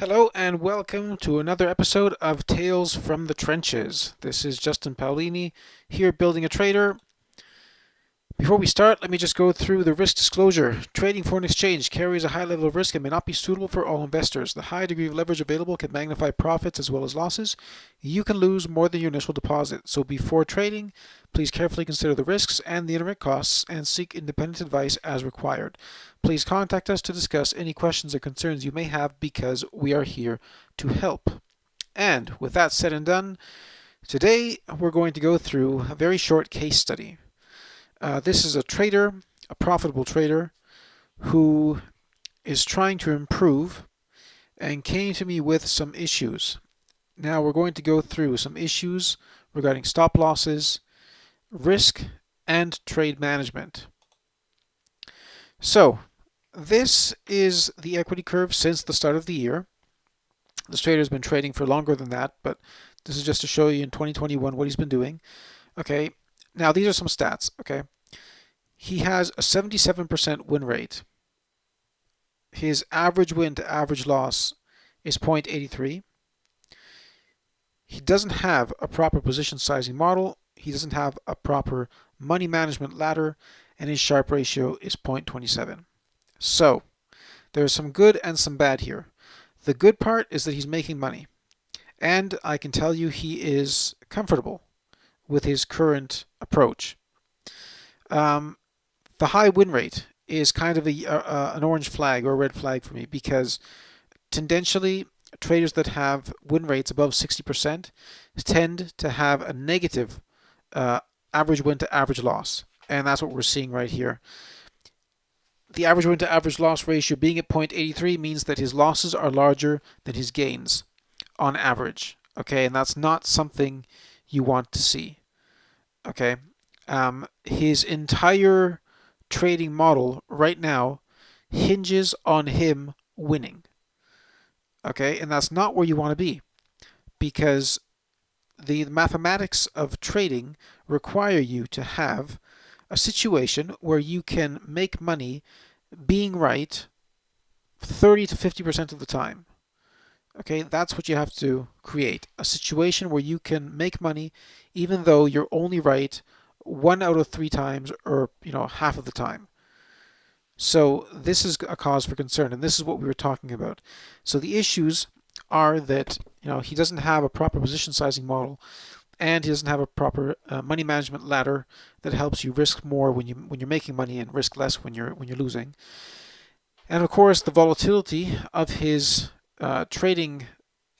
Hello and welcome to another episode of Tales from the Trenches. This is Justin Paolini here building a trader. Before we start, let me just go through the risk disclosure. Trading foreign exchange carries a high level of risk and may not be suitable for all investors. The high degree of leverage available can magnify profits as well as losses. You can lose more than your initial deposit. So before trading, please carefully consider the risks and the internet costs and seek independent advice as required. Please contact us to discuss any questions or concerns you may have because we are here to help. And with that said and done, today we're going to go through a very short case study. This is a trader, a profitable trader, who is trying to improve and came to me with some issues. Now we're going to go through some issues regarding stop losses, risk, and trade management. So, this is the equity curve since the start of the year. This trader has been trading for longer than that, but this is just to show you in 2021 what he's been doing. Okay, now these are some stats. Okay, he has a 77% win rate. His average win to average loss is 0.83. He doesn't have a proper position sizing model. He doesn't have a proper money management ladder, and his Sharpe ratio is 0.27. So there's some good and some bad here. The good part is that he's making money, and I can tell you he is comfortable with his current approach. The high win rate is kind of an orange flag or a red flag for me because tendentially traders that have win rates above 60% tend to have a negative average win to average loss, and that's what we're seeing right here. The average win to average loss ratio being at 0.83 means that his losses are larger than his gains on average. Okay, and that's not something you want to see. Okay, his entire trading model right now hinges on him winning. Okay, and that's not where you want to be because the mathematics of trading require you to have a situation where you can make money being right 30 to 50% of the time. Okay, that's what you have to create. A situation where you can make money even though you're only right 1 out of 3 times or half of the time. So this is a cause for concern, and this is what we were talking about. So the issues are that he doesn't have a proper position sizing model, and he doesn't have a proper money management ladder that helps you risk more when you're making money and risk less when you're losing. And of course, the volatility of his trading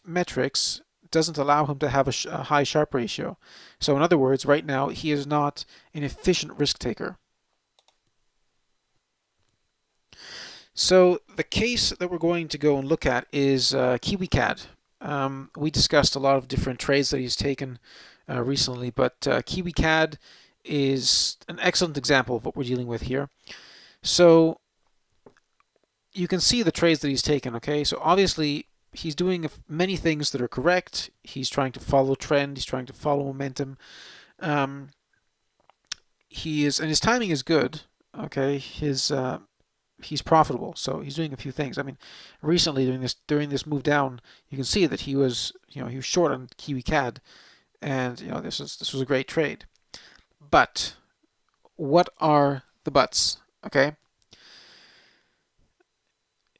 metrics doesn't allow him to have a high Sharpe ratio. So in other words, right now he is not an efficient risk taker. So the case that we're going to go and look at is KiwiCAD. We discussed a lot of different trades that he's taken recently, but KiwiCAD is an excellent example of what we're dealing with here. So you can see the trades that he's taken. Okay, so obviously he's doing many things that are correct. He's trying to follow trend. He's trying to follow momentum. He is, and his timing is good. Okay, he's profitable, so he's doing a few things. I mean, recently during this move down, you can see that he was he was short on KiwiCAD, and this was a great trade. But what are the buts? Okay,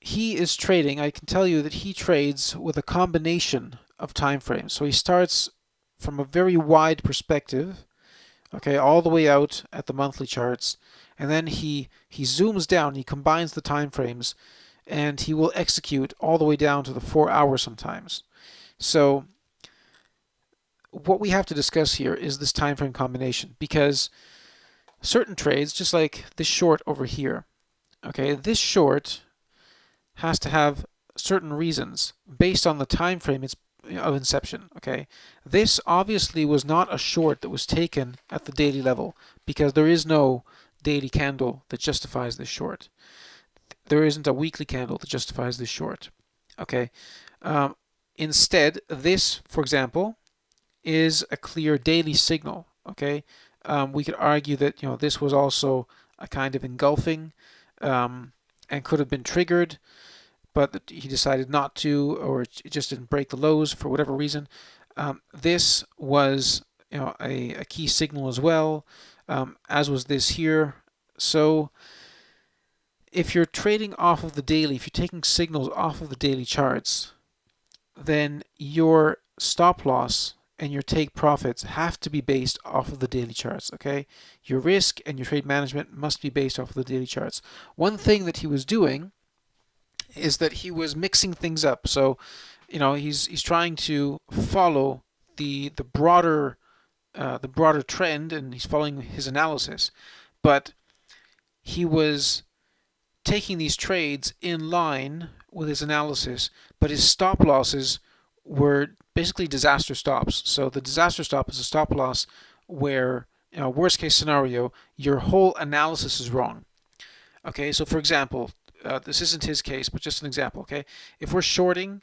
he is trading. I can tell you that he trades with a combination of time frames. So he starts from a very wide perspective, okay, all the way out at the monthly charts, and then he zooms down, he combines the time frames, and he will execute all the way down to the 4 hours sometimes. So what we have to discuss here is this time frame combination, because certain trades, just like this short over here, okay, this short has to have certain reasons based on the time frame of inception. Okay, this obviously was not a short that was taken at the daily level because there is no daily candle that justifies this short. There isn't a weekly candle that justifies this short. Okay, instead, this, for example, is a clear daily signal. Okay, we could argue that this was also a kind of engulfing and could have been triggered. but he decided not to, or it just didn't break the lows for whatever reason. This was a key signal as well, as was this here. So if you're trading off of the daily, if you're taking signals off of the daily charts, then your stop loss and your take profits have to be based off of the daily charts, okay? Your risk and your trade management must be based off of the daily charts. One thing that he was doing is that he was mixing things up. So, he's trying to follow the broader trend, and he's following his analysis, but he was taking these trades in line with his analysis, but his stop losses were basically disaster stops. So the disaster stop is a stop loss where, worst case scenario, your whole analysis is wrong. Okay, so for example, this isn't his case, but just an example. Okay, if we're shorting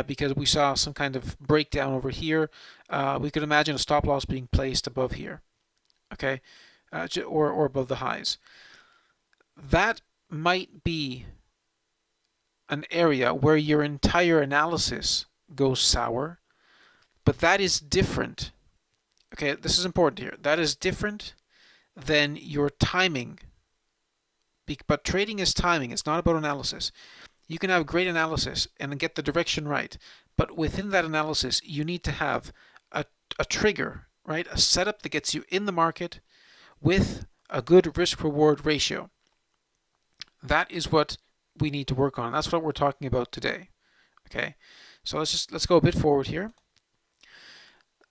because we saw some kind of breakdown over here, we could imagine a stop loss being placed above here. Okay, or above the highs. That might be an area where your entire analysis goes sour, but that is different. Okay, this is important here. That is different than your timing. But trading is timing. It's not about analysis. You can have great analysis and get the direction right, but within that analysis, you need to have a trigger, right? A setup that gets you in the market with a good risk-reward ratio. That is what we need to work on. That's what we're talking about today. Okay, so let's go a bit forward here.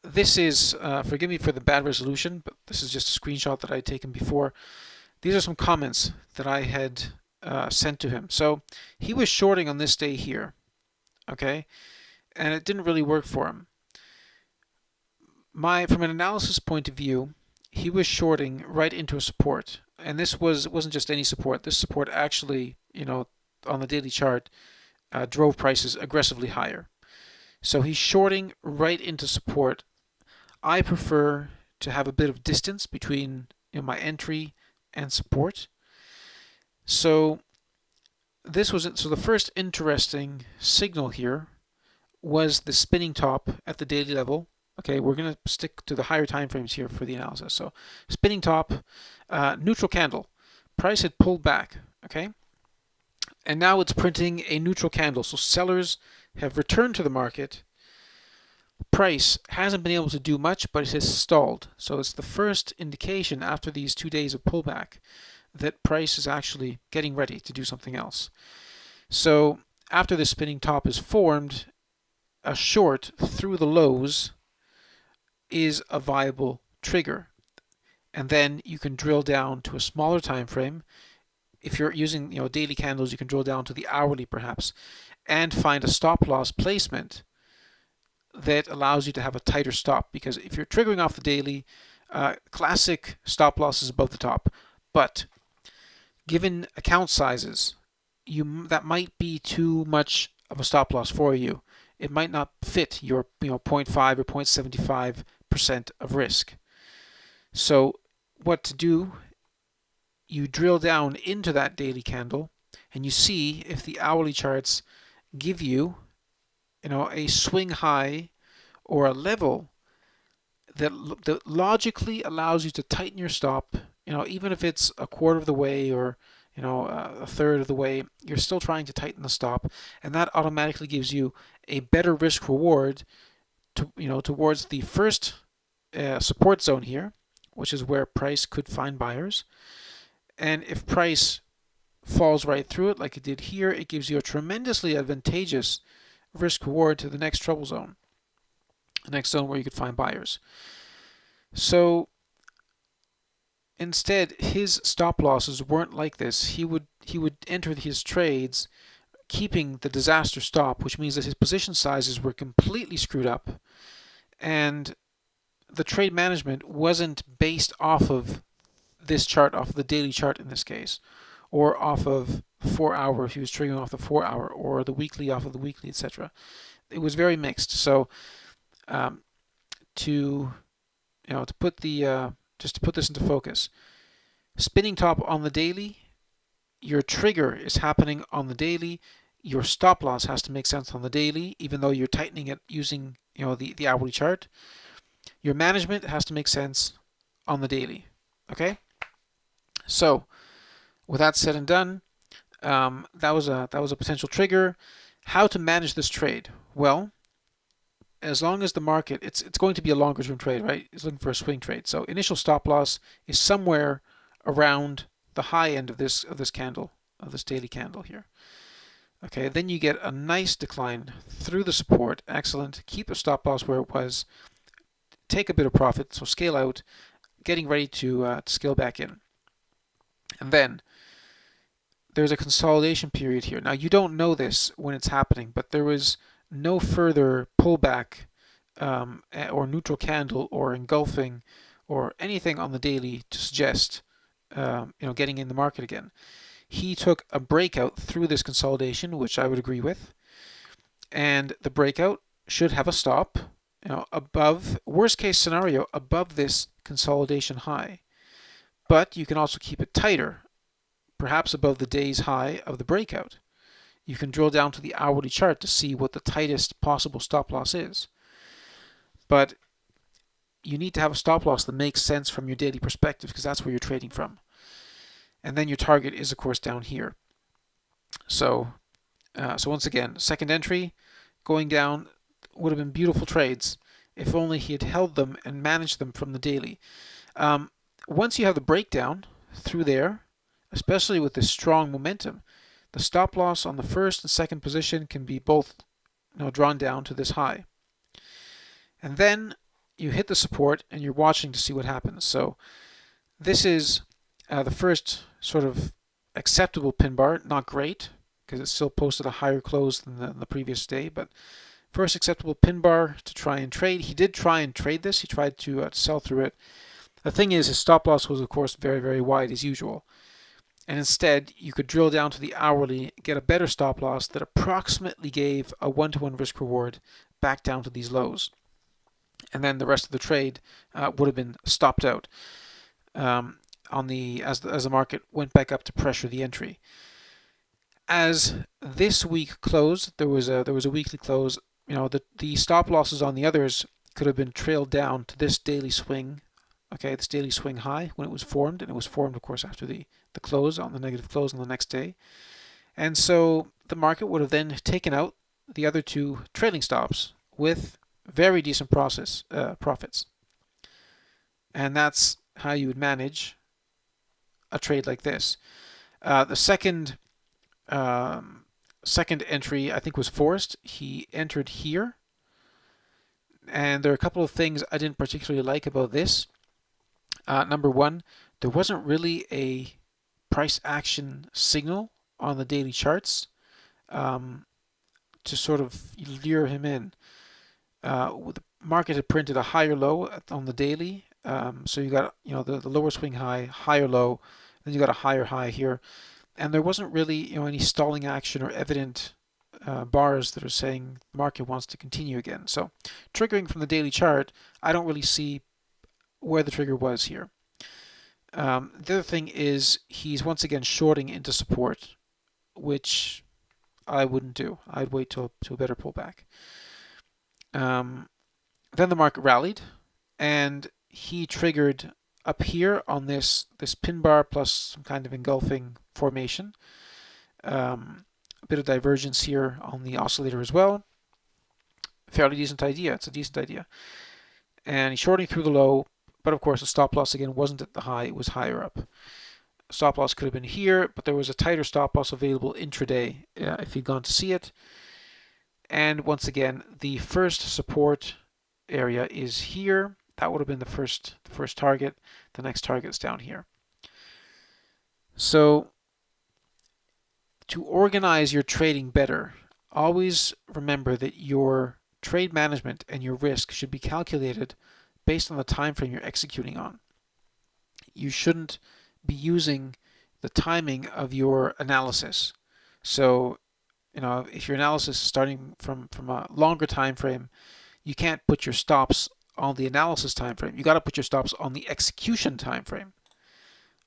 This is, forgive me for the bad resolution, but this is just a screenshot that I had taken before. These are some comments that I had sent to him. So he was shorting on this day here, okay, and it didn't really work for him. From an analysis point of view, he was shorting right into a support, and this wasn't just any support. This support actually, on the daily chart, drove prices aggressively higher. So he's shorting right into support. I prefer to have a bit of distance between my entry and support. So the first interesting signal here was the spinning top at the daily level. Okay, we're going to stick to the higher time frames here for the analysis. So spinning top, neutral candle. Price had pulled back, okay? And now it's printing a neutral candle. So sellers have returned to the market. Price hasn't been able to do much, but it has stalled. So it's the first indication after these 2 days of pullback that price is actually getting ready to do something else. So after the spinning top is formed, a short through the lows is a viable trigger. And then you can drill down to a smaller time frame. If you're using daily candles, you can drill down to the hourly perhaps, and find a stop loss placement that allows you to have a tighter stop. Because if you're triggering off the daily, classic stop loss is above the top, but given account sizes, that might be too much of a stop loss for you. It might not fit your 0.5 or 0.75% of risk. So what to do? You drill down into that daily candle, and you see if the hourly charts give you, a swing high or a level that logically allows you to tighten your stop. Even if it's a quarter of the way or a third of the way, you're still trying to tighten the stop, and that automatically gives you a better risk reward towards the first support zone here, which is where price could find buyers. And if price falls right through it like it did here, it gives you a tremendously advantageous risk reward to the next trouble zone, the next zone where you could find buyers. So instead, his stop losses weren't like this. He would enter his trades keeping the disaster stop, which means that his position sizes were completely screwed up, and the trade management wasn't based off of this chart, off of the daily chart in this case, or off of 4 hour if he was triggering off the 4 hour, or the weekly off of the weekly, etc. It was very mixed. So to put this into focus, spinning top on the daily, your trigger is happening on the daily. your stop loss has to make sense on the daily, even though you're tightening it using the hourly chart. Your management has to make sense on the daily. Okay, so with that said and done, that was a potential trigger. How to manage this trade? Well, as long as the market, it's going to be a longer term trade, right? It's looking for a swing trade. So initial stop loss is somewhere around the high end of this candle, of this daily candle here. Okay, then you get a nice decline through the support. Excellent. Keep the stop loss where it was. Take a bit of profit, so scale out, getting ready to scale back in. And then there's a consolidation period here. Now you don't know this when it's happening, but there was no further pullback or neutral candle or engulfing or anything on the daily to suggest getting in the market again. He took a breakout through this consolidation, which I would agree with, and the breakout should have a stop above, worst case scenario, above this consolidation high. But you can also keep it tighter, perhaps above the day's high of the breakout. You can drill down to the hourly chart to see what the tightest possible stop loss is. But you need to have a stop loss that makes sense from your daily perspective, because that's where you're trading from. And then your target is, of course, down here. So once again, second entry, going down, would have been beautiful trades if only he had held them and managed them from the daily. Once you have the breakdown through there, especially with this strong momentum, the stop loss on the first and second position can be both drawn down to this high. And then you hit the support and you're watching to see what happens. So this is the first sort of acceptable pin bar, not great because it still posted a higher close than the previous day, but first acceptable pin bar to try and trade. He did try and trade this. He tried to sell through it. The thing is, his stop loss was, of course, very, very wide as usual. And instead, you could drill down to the hourly, get a better stop loss that approximately gave a 1-to-1 risk reward back down to these lows. And then the rest of the trade would have been stopped out as the market went back up to pressure the entry. As this week closed, there was a weekly close. The stop losses on the others could have been trailed down to this daily swing. Okay, this daily swing high when it was formed, and it was formed, of course, after the close, on the negative close on the next day. And so the market would have then taken out the other two trailing stops with very decent profits. And that's how you would manage a trade like this. The second entry, I think, was forced. He entered here. And there are a couple of things I didn't particularly like about this. Number one, there wasn't really a price action signal on the daily charts to sort of lure him in. The market had printed a higher low on the daily, so you got the lower swing high, higher low, then you got a higher high here, and there wasn't really any stalling action or evident bars that are saying the market wants to continue again. So triggering from the daily chart, I don't really see where the trigger was here. The other thing is he's once again shorting into support, which I wouldn't do. I'd wait till a better pullback. Then the market rallied, and he triggered up here on this pin bar plus some kind of engulfing formation. A bit of divergence here on the oscillator as well. Fairly decent idea. It's a decent idea. And he's shorting through the low, but of course the stop loss again wasn't at the high, it was higher up. Stop loss could have been here, but there was a tighter stop loss available intraday if you'd gone to see it. And once again, the first support area is here. That would have been the first target. The next target is down here. So to organize your trading better, always remember that your trade management and your risk should be calculated based on the time frame you're executing on. You shouldn't be using the timing of your analysis. So, if your analysis is starting from a longer time frame, you can't put your stops on the analysis time frame. You got to put your stops on the execution time frame.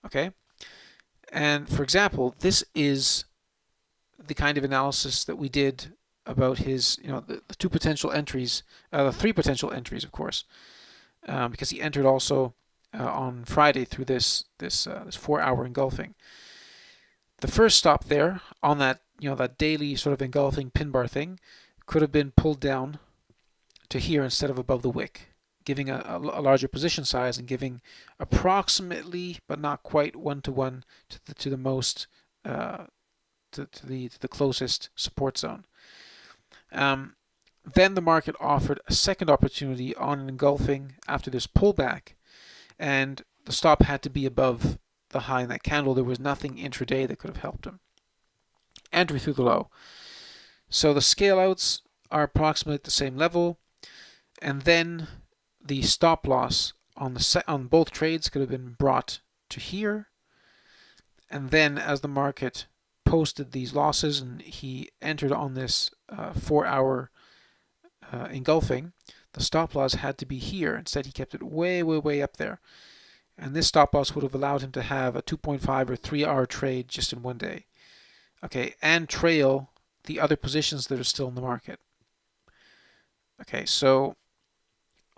Okay? And for example, this is the kind of analysis that we did about his, the two potential entries, the three potential entries, of course, because he entered also on Friday through this 4-hour engulfing. The first stop there on that, that daily sort of engulfing pin bar thing could have been pulled down to here instead of above the wick, giving a larger position size and giving approximately, but not quite, 1-to-1 to the most to the closest support zone. Then the market offered a second opportunity on an engulfing after this pullback, and the stop had to be above the high in that candle. There was nothing intraday that could have helped him. Entry through the low. So the scale outs are approximately at the same level, and then the stop loss on both trades could have been brought to here, and then as the market posted these losses and he entered on this 4-hour engulfing, the stop loss had to be here. Instead, he kept it way, way, way up there. And this stop loss would have allowed him to have a 2.5 or 3-hour trade just in one day. Okay, and trail the other positions that are still in the market. Okay, so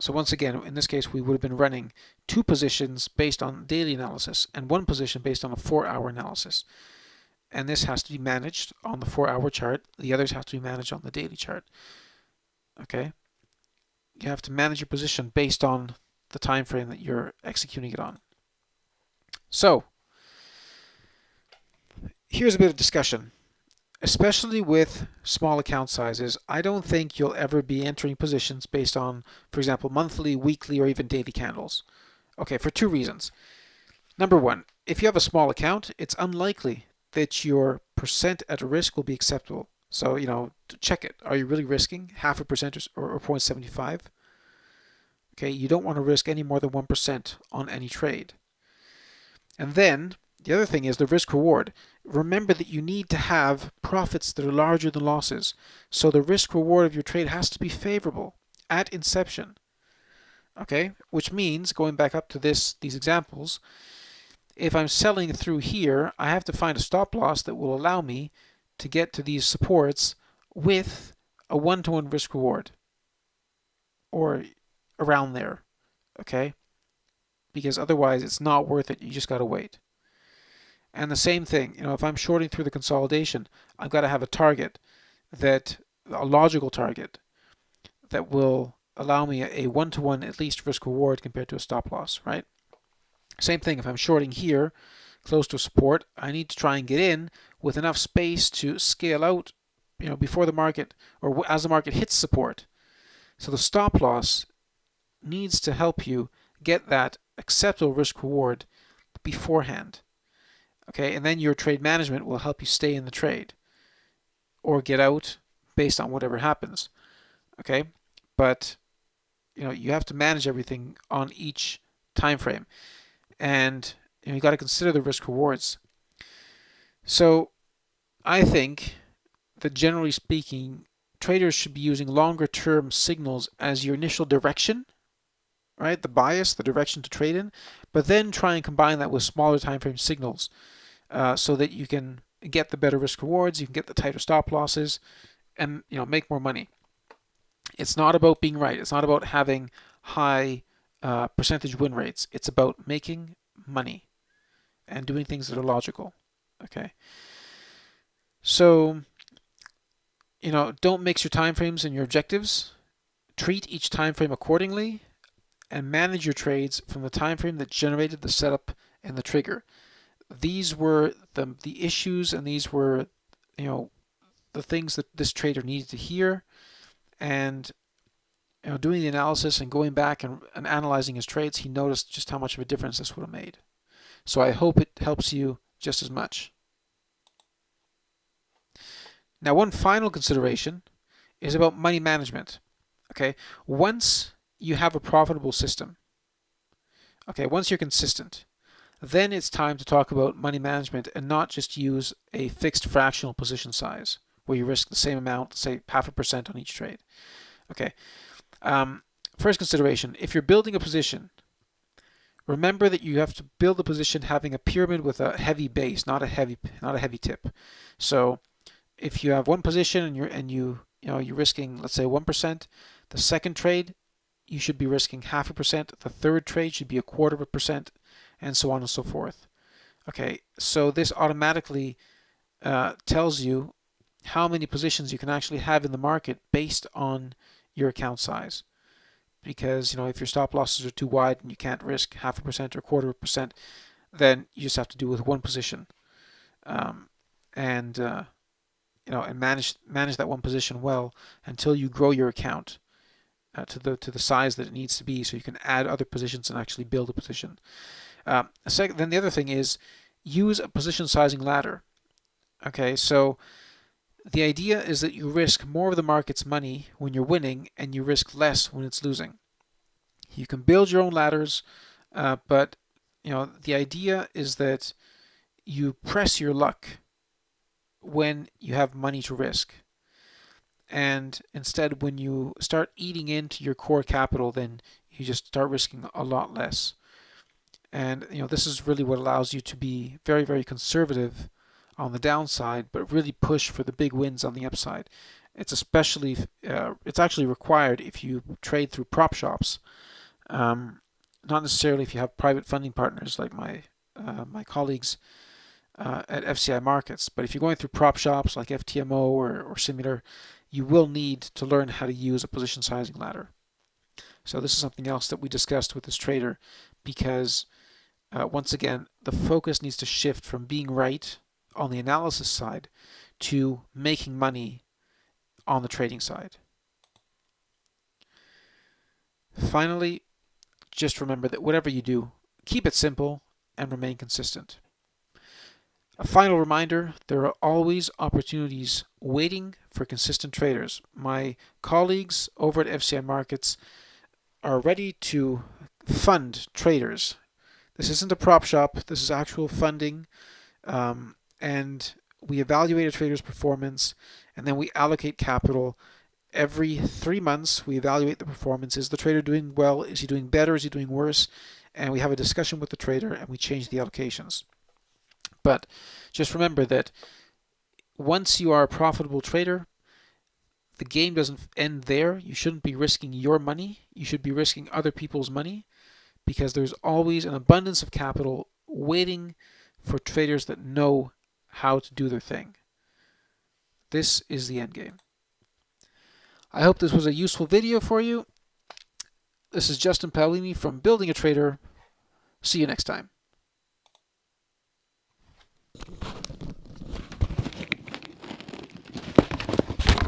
once again, in this case, we would have been running 2 positions based on daily analysis and 1 position based on a 4-hour analysis. And this has to be managed on the 4-hour chart. The others have to be managed on the daily chart. Okay, you have to manage your position based on the time frame that you're executing it on. So here's a bit of discussion. Especially with small account sizes, I don't think you'll ever be entering positions based on, for example, monthly, weekly, or even daily candles. Okay, for 2 reasons. Number 1, if you have a small account, it's unlikely that your percent at risk will be acceptable. So, check it. Are you really risking 0.5% or 0.75? Okay, you don't want to risk any more than 1% on any trade. And then the other thing is the risk reward. Remember that you need to have profits that are larger than losses. So the risk reward of your trade has to be favorable at inception. Okay, which means, going back up to these examples, if I'm selling through here, I have to find a stop loss that will allow me to get to these supports with a 1-to-1 risk reward, or around there. Okay, because otherwise it's not worth it. You just got to wait. And the same thing, if I'm shorting through the consolidation, I've got to have a target, a logical target, that will allow me a 1-to-1 at least risk reward compared to a stop loss, right? Same thing, if I'm shorting here, close to support, I need to try and get in with enough space to scale out, before the market, or as the market hits support. So the stop loss needs to help you get that acceptable risk reward beforehand. Okay, and then your trade management will help you stay in the trade or get out based on whatever happens. Okay, but you have to manage everything on each time frame, and you got to consider the risk rewards. So I think that generally speaking, traders should be using longer term signals as your initial direction, right? The bias, the direction to trade in, but then try and combine that with smaller time frame signals. So that you can get the better risk rewards, you can get the tighter stop losses, and make more money. It's not about being right. It's not about having high percentage win rates. It's about making money and doing things that are logical. Okay. So don't mix your time frames and your objectives. Treat each time frame accordingly, and manage your trades from the time frame that generated the setup and the trigger. These were the issues, and these were the things that this trader needed to hear, and doing the analysis and going back and analyzing his trades, he noticed just how much of a difference this would have made. So I hope it helps you just as much. Now, one final consideration is about money management. Okay, once you have a profitable system, once you're consistent, then it's time to talk about money management and not just use a fixed fractional position size where you risk the same amount, say 0.5% on each trade. Okay. First consideration, if you're building a position, remember that you have to build a position having a pyramid with a heavy base, not a heavy tip. So if you have one position and you're risking, let's say, 1%, the second trade you should be risking 0.5%, the third trade should be 0.25%, and so on and so forth. Okay, so this automatically tells you how many positions you can actually have in the market based on your account size. Because if your stop losses are too wide and you can't risk 0.5% or 0.25%, then you just have to do with one position, and and manage that one position well until you grow your account to the size that it needs to be, so you can add other positions and actually build a position. Then the other thing is use a position sizing ladder. Okay, so the idea is that you risk more of the market's money when you're winning and you risk less when it's losing. You can build your own ladders, but the idea is that you press your luck when you have money to risk. And instead, when you start eating into your core capital, then you just start risking a lot less. And this is really what allows you to be very, very conservative on the downside, but really push for the big wins on the upside. It's actually required if you trade through prop shops, not necessarily if you have private funding partners like my colleagues at FCI Markets. But if you're going through prop shops like FTMO or similar, you will need to learn how to use a position sizing ladder. So this is something else that we discussed with this trader, because once again, the focus needs to shift from being right on the analysis side to making money on the trading side. Finally, just remember that whatever you do, keep it simple and remain consistent. A final reminder, there are always opportunities waiting for consistent traders. My colleagues over at FCI Markets are ready to fund traders. This isn't a prop shop, this is actual funding, and we evaluate a trader's performance, and then we allocate capital. Every 3 months, we evaluate the performance. Is the trader doing well? Is he doing better? Is he doing worse? And we have a discussion with the trader, and we change the allocations. But just remember that once you are a profitable trader, the game doesn't end there. You shouldn't be risking your money. You should be risking other people's money, because there's always an abundance of capital waiting for traders that know how to do their thing. This is the end game. I hope this was a useful video for you. This is Justin Paolini from Building a Trader. See you next time.